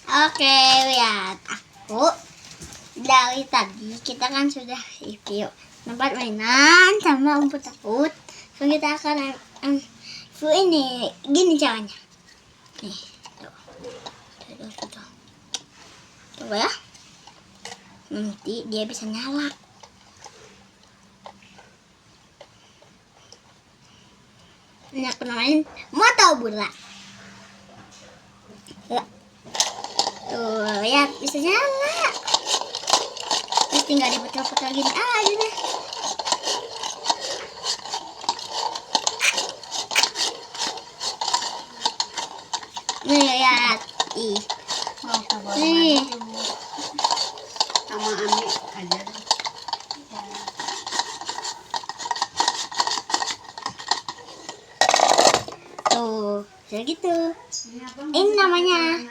Oke, lihat aku dari tadi kita kan sudah review tempat mainan sama umpet-umpet. So kita akan review ini. Gini caranya. Nih, tuh. Coba ya. Nanti dia bisa nyala. Ini aku namain motor bola. Tuh, lihat bisa nyala. Terus tinggal diputar-putar gini aja deh. Nih, lihat. Ih. Nih. Sama Ami aja. Tuh, kayak gitu. Ini namanya